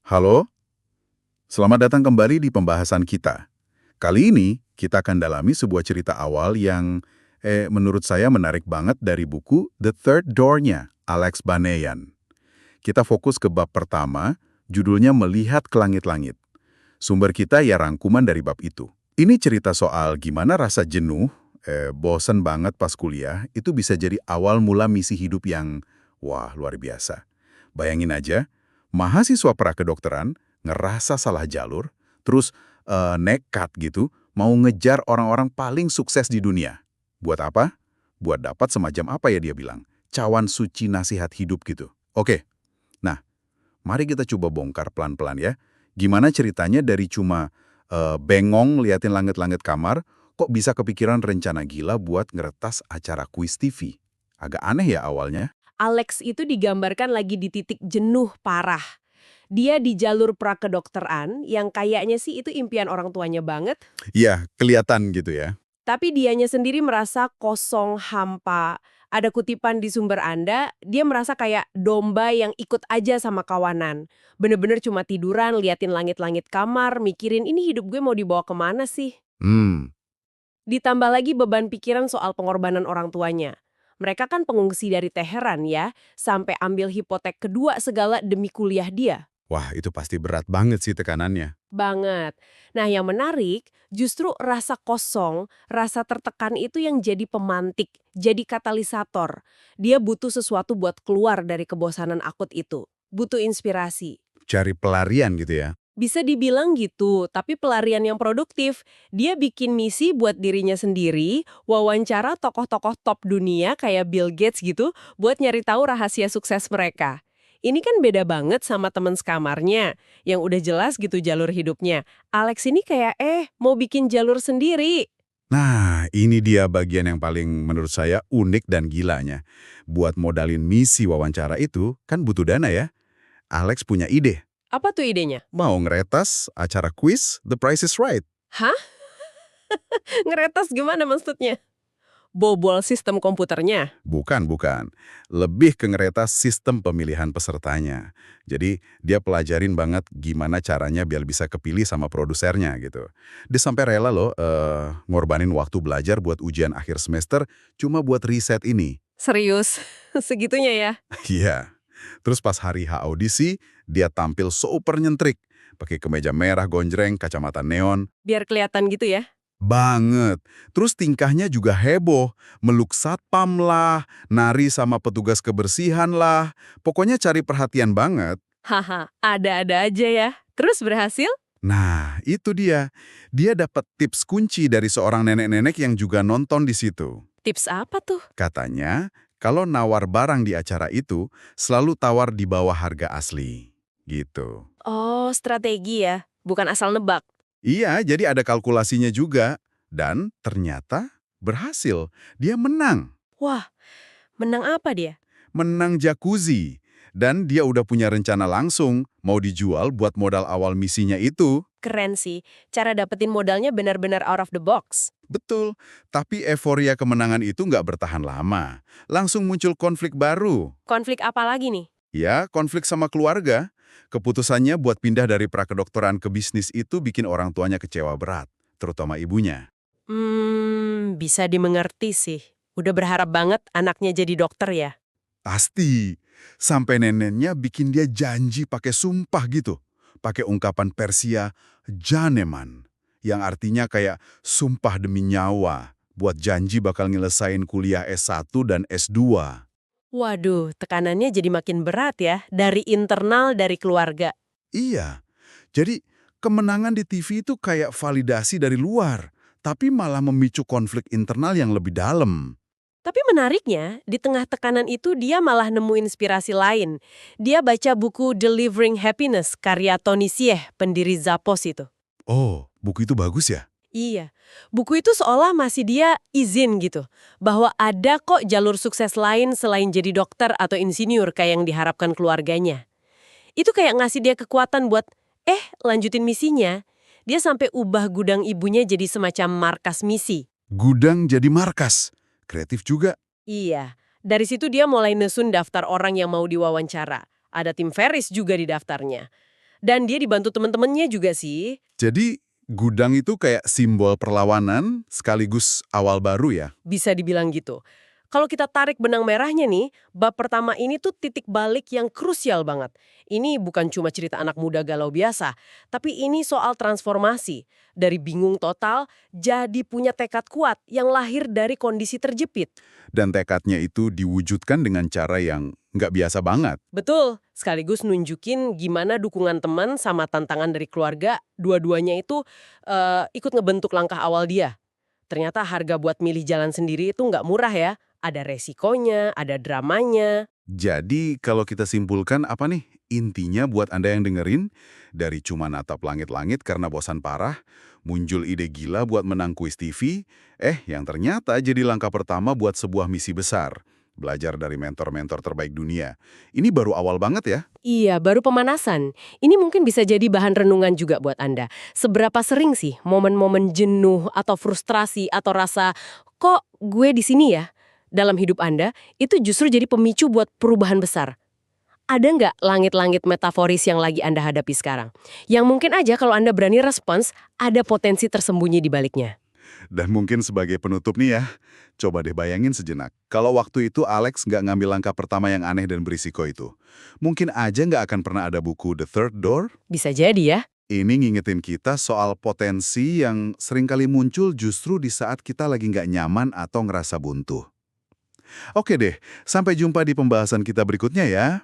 Halo, selamat datang kembali di pembahasan kita. Kali ini kita akan dalami sebuah cerita awal yang menurut saya menarik banget dari buku The Third Door-nya, Alex Banayan. Kita fokus ke bab pertama, judulnya Melihat ke Langit-Langit. Sumber kita ya rangkuman dari bab itu. Ini cerita soal gimana rasa jenuh, bosen banget pas kuliah, itu bisa jadi awal mula misi hidup yang, wah, luar biasa. Bayangin aja, mahasiswa prakedokteran ngerasa salah jalur, terus nekat gitu, mau ngejar orang-orang paling sukses di dunia. Buat apa? Buat dapat semacam apa ya dia bilang? Cawan suci nasihat hidup gitu. Oke, nah mari kita coba bongkar pelan-pelan ya. Gimana ceritanya dari cuma bengong liatin langit-langit kamar, kok bisa kepikiran rencana gila buat ngeretas acara kuis TV? Agak aneh ya awalnya. Alex itu digambarkan lagi di titik jenuh parah. Dia di jalur prakedokteran yang kayaknya sih itu impian orang tuanya banget, Iya, kelihatan gitu ya. tapi dianya sendiri merasa kosong, hampa. Ada kutipan di sumber Anda, dia merasa kayak domba yang ikut aja sama kawanan. Bener-bener cuma tiduran, liatin langit-langit kamar, mikirin ini hidup gue mau dibawa kemana sih? Hmm, Ditambah lagi beban pikiran soal pengorbanan orang tuanya. Mereka kan pengungsi dari Teheran ya, sampai ambil hipotek kedua segala demi kuliah dia. wah itu pasti berat banget sih tekanannya. Banget. Nah yang menarik, justru rasa kosong, rasa tertekan itu yang jadi pemantik, jadi katalisator. Dia butuh sesuatu buat keluar dari kebosanan akut itu. Butuh inspirasi. Cari pelarian gitu ya. Bisa dibilang gitu, tapi pelarian yang produktif. Dia bikin misi buat dirinya sendiri, wawancara tokoh-tokoh top dunia kayak Bill Gates gitu, buat nyari tahu rahasia sukses mereka. Ini kan beda banget sama teman sekamarnya, yang udah jelas gitu jalur hidupnya. Alex ini kayak, mau bikin jalur sendiri. Nah, ini dia bagian yang paling menurut saya unik dan gilanya. Buat modalin misi wawancara itu, kan butuh dana ya. Alex punya ide. Apa tuh idenya? Mau ngeretas acara kuis The Price is Right. Hah? Ngeretas gimana maksudnya? Bobol sistem komputernya? Bukan. Lebih ke ngeretas sistem pemilihan pesertanya. Jadi, dia pelajarin banget gimana caranya biar bisa kepilih sama produsernya gitu. Dia sampai rela loh ngorbanin waktu belajar buat ujian akhir semester cuma buat riset ini. Serius? Segitunya ya? Iya. Terus pas hari H audisi, dia tampil super nyentrik. Pakai kemeja merah gonjreng, kacamata neon. Biar kelihatan gitu ya? Banget. Terus tingkahnya juga heboh. Meluk satpam lah, nari sama petugas kebersihan lah. Pokoknya cari perhatian banget. Haha, ada-ada aja ya. Terus berhasil? Nah, itu dia. Dia dapat tips kunci dari seorang nenek-nenek yang juga nonton di situ. Tips apa tuh? Katanya, kalau nawar barang di acara itu, selalu tawar di bawah harga asli. Gitu. Oh, strategi ya. Bukan asal nebak. Iya, jadi ada kalkulasinya juga. Dan ternyata berhasil. Dia menang. Wah, menang apa dia? Menang jacuzzi. Dan dia udah punya rencana langsung mau dijual buat modal awal misinya itu. Keren sih. Cara dapetin modalnya benar-benar out of the box. Betul, tapi euforia kemenangan itu nggak bertahan lama. Langsung muncul konflik baru. Konflik apa lagi nih? Ya, konflik sama keluarga. Keputusannya buat pindah dari prakedokteran ke bisnis itu bikin orang tuanya kecewa berat, terutama ibunya. Bisa dimengerti sih. Udah berharap banget anaknya jadi dokter ya. Pasti. Sampai neneknya bikin dia janji pakai sumpah gitu. Pakai ungkapan Persia, Janeman. Yang artinya kayak sumpah demi nyawa. Buat janji bakal nyelesain kuliah S1 dan S2. Waduh, tekanannya jadi makin berat ya. Dari internal, dari keluarga. Iya. Jadi kemenangan di TV itu kayak validasi dari luar. Tapi malah memicu konflik internal yang lebih dalam. Tapi menariknya, di tengah tekanan itu dia malah nemu inspirasi lain. Dia baca buku Delivering Happiness, karya Tony Sieh, pendiri Zappos itu. Oh, buku itu bagus ya? Iya, buku itu seolah masih dia izin gitu, bahwa ada kok jalur sukses lain selain jadi dokter atau insinyur kayak yang diharapkan keluarganya. Itu kayak ngasih dia kekuatan buat, lanjutin misinya. Dia sampai ubah gudang ibunya jadi semacam markas misi. Gudang jadi markas. Kreatif juga. Iya, dari situ dia mulai nesun daftar orang yang mau diwawancara. Ada tim Ferris juga di daftarnya. Dan dia dibantu teman-temannya juga sih. Jadi, gudang itu kayak simbol perlawanan sekaligus awal baru ya? Bisa dibilang gitu. Kalau kita tarik benang merahnya nih, bab pertama ini tuh titik balik yang krusial banget. Ini bukan cuma cerita anak muda galau biasa, tapi ini soal transformasi. Dari bingung total, jadi punya tekad kuat yang lahir dari kondisi terjepit. Dan tekadnya itu diwujudkan dengan cara yang nggak biasa banget. Betul, sekaligus nunjukin gimana dukungan teman sama tantangan dari keluarga, dua-duanya itu ikut ngebentuk langkah awal dia. Ternyata harga buat milih jalan sendiri itu nggak murah ya. Ada resikonya, ada dramanya. Jadi, kalau kita simpulkan apa nih? Intinya buat Anda yang dengerin, dari cuma natap langit-langit karena bosan parah, muncul ide gila buat menang kuis TV, yang ternyata jadi langkah pertama buat sebuah misi besar. Belajar dari mentor-mentor terbaik dunia. Ini baru awal banget ya. Iya, baru pemanasan. Ini mungkin bisa jadi bahan renungan juga buat Anda. Seberapa sering sih momen-momen jenuh atau frustrasi atau rasa, kok gue di sini ya? Dalam hidup Anda, itu justru jadi pemicu buat perubahan besar. Ada nggak langit-langit metaforis yang lagi Anda hadapi sekarang? Yang mungkin aja kalau Anda berani respons, ada potensi tersembunyi di baliknya. Dan mungkin sebagai penutup nih ya, coba deh bayangin sejenak. Kalau waktu itu Alex nggak ngambil langkah pertama yang aneh dan berisiko itu, mungkin aja nggak akan pernah ada buku The Third Door. Bisa jadi ya. Ini ngingetin kita soal potensi yang seringkali muncul justru di saat kita lagi nggak nyaman atau ngerasa buntu. Oke deh, sampai jumpa di pembahasan kita berikutnya ya.